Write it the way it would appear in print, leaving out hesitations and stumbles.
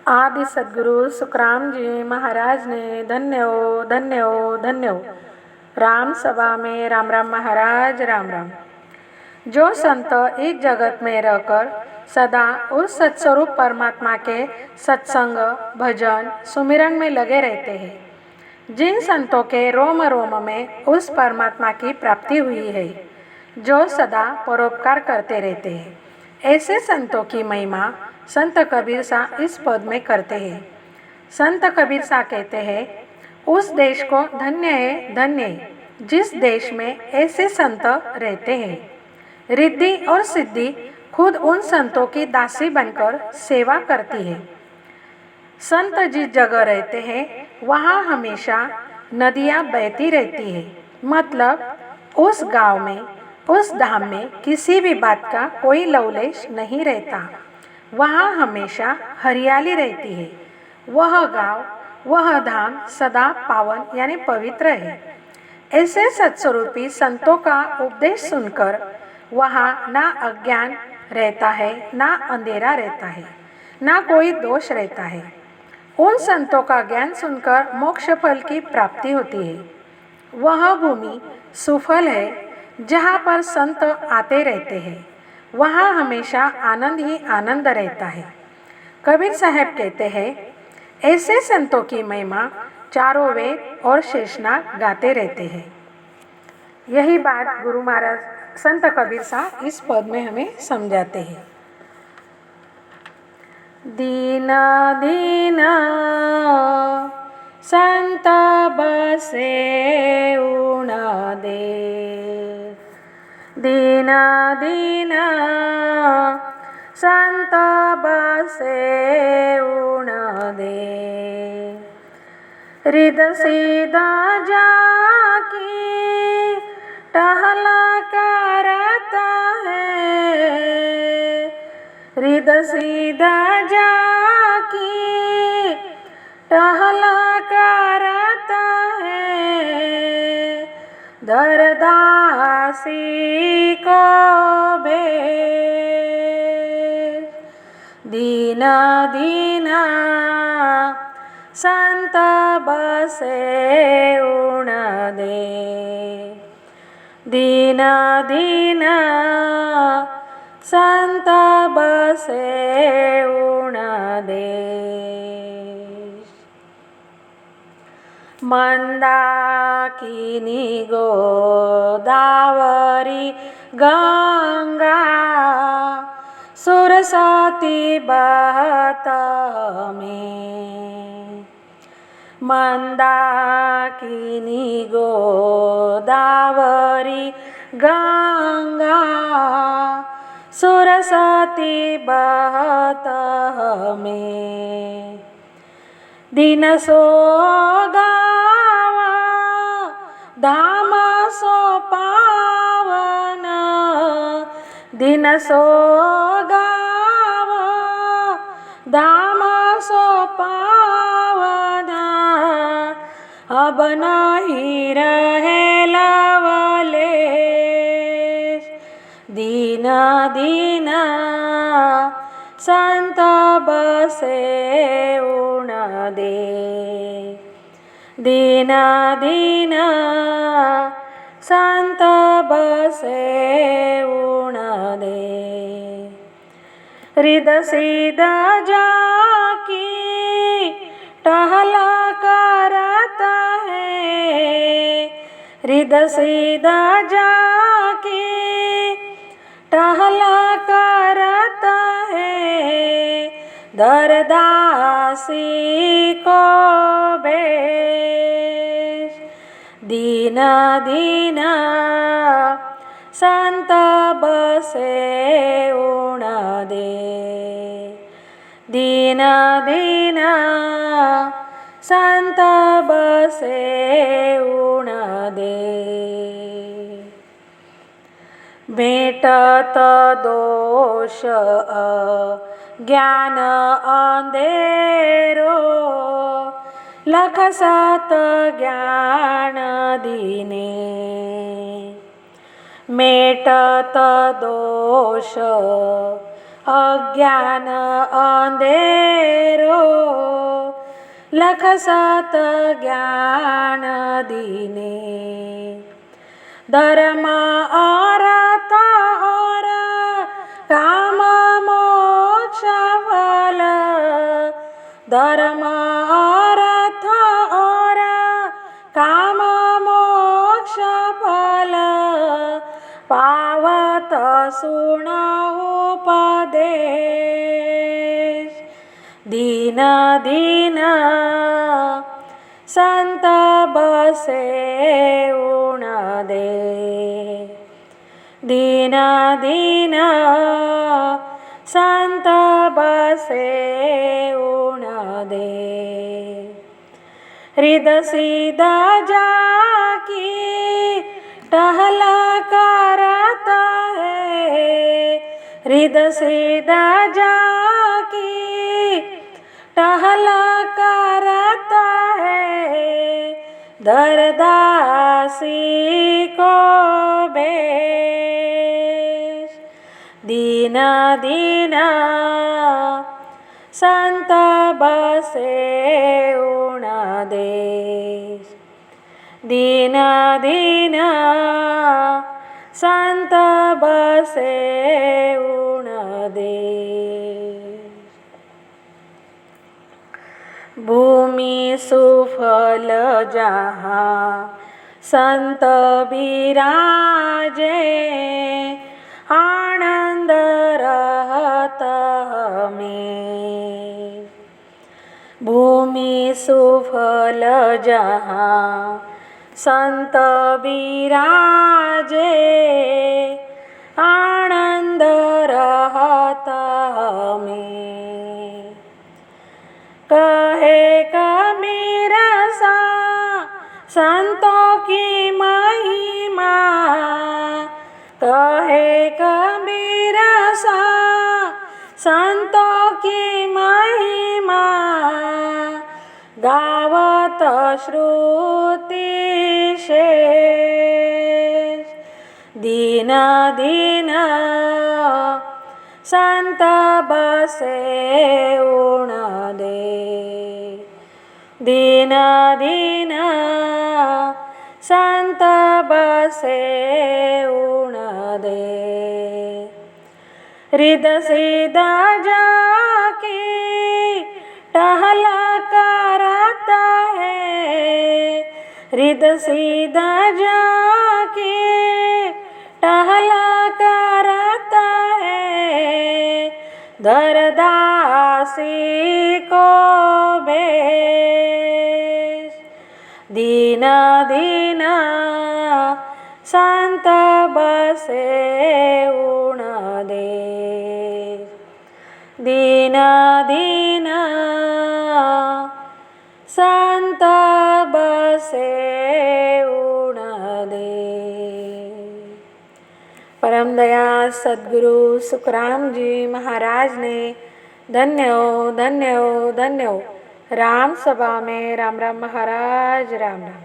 आदि सद्गुरु सुखराम जी महाराज ने धन्य हो धन्य हो धन्य हो। राम सभा में राम राम महाराज राम राम। जो संत इस जगत में रहकर सदा उस सत्स्वरूप परमात्मा के सत्संग भजन सुमिरन में लगे रहते हैं, जिन संतों के रोम रोम में उस परमात्मा की प्राप्ति हुई है, जो सदा परोपकार करते रहते हैं, ऐसे संतों की महिमा संत कबीर सा इस पद में करते हैं। संत कबीर सा कहते हैं, उस देश को धन्य है धन्य है जिस देश में ऐसे संत रहते हैं। रिद्धि और सिद्धि खुद उन संतों की दासी बनकर सेवा करती है। संत जिस जगह रहते हैं वहाँ हमेशा नदियाँ बहती रहती है, मतलब उस गांव में उस धाम में किसी भी बात का कोई लवलेश नहीं रहता। वहाँ हमेशा हरियाली रहती है। वह गांव वह धाम सदा पावन यानी पवित्र है। ऐसे सत्स्वरूपी संतों का उपदेश सुनकर वहाँ ना अज्ञान रहता है, ना अंधेरा रहता है, ना कोई दोष रहता है। उन संतों का ज्ञान सुनकर मोक्ष फल की प्राप्ति होती है। वह भूमि सुफल है जहाँ पर संत आते रहते हैं। वहाँ हमेशा आनंद ही आनंद रहता है। कबीर साहब कहते हैं, ऐसे संतों की महिमा चारों वेद और शेषनाग गाते रहते हैं। यही बात गुरु महाराज संत कबीर साहब इस पद में हमें समझाते हैं। दीन दीन संत बसे उण दे, दीन दीन संत बसे उण दे, रिद सीधा जाकी टहला करता है, रिद सीधा जाकी टहला करता है, दरदासी को भेज, दीन दीन संत बसे उण दे, दीन दीन संत बसे उण दे। मंदाकिनी गोदावरी गंगा सुरसती बहत में, मंदाकिनी गोदावरी गंगा सुरसती बहत में, दिन सो गावा धाम सो पावन, दिन सो गावा धाम सो पावन, अब नहीं रहे लवलेश, दीन दीन संत बसे उण दे, दीन दीन संत बसे उण दे, रिद सीध जाकी टहला करता है, रिद सीध जाकी टहला करता है, दरदासी को भेज, दीन दीन संत बसे उण दे, दीन दीन संत बसे उण दे। भेटत दोष ज्ञान अंधेरो, लख सत ज्ञान दीने, मेटत दोष अज्ञान अंधेरो लख सत ज्ञान दीने धर्म अर्थ और काम मोक्ष फल धर्म अर्थ और काम मोक्ष फल पावत सुन उपदेश दीन दीन संत बसे उण दे दीन दीन संत बसे उण दे हृदय सीधा जाकी टहला करता है हृदय सीधा जाकी टहला करता है दरदासी को बेश दीन दीन संत बसे उण देश दीन दीन संत बसे उण देश भूमि सुफल जहाँ संत विराजे आनंद रहत में भूमि सुफल जहाँ संत विराजे आनंद रहत में कहे कबीर सा संतों की महिमा कहे कबीर सा संतों की महिमा गावत श्रुति शेष दीन दीन संत बसे उण दे दीन दीन संत बसे उण दे हृदय सीधा जाके टहला करता है हृदय सीधा जाके टहला करता है दरदासी को बेश दीन दीन संत बसे उण दे दीन दीन संत बसे उण दे। परम दया सद्गुरु सुखराम जी महाराज ने धन्य हो धन्य हो धन्य हो। राम सभा में राम राम महाराज राम राम।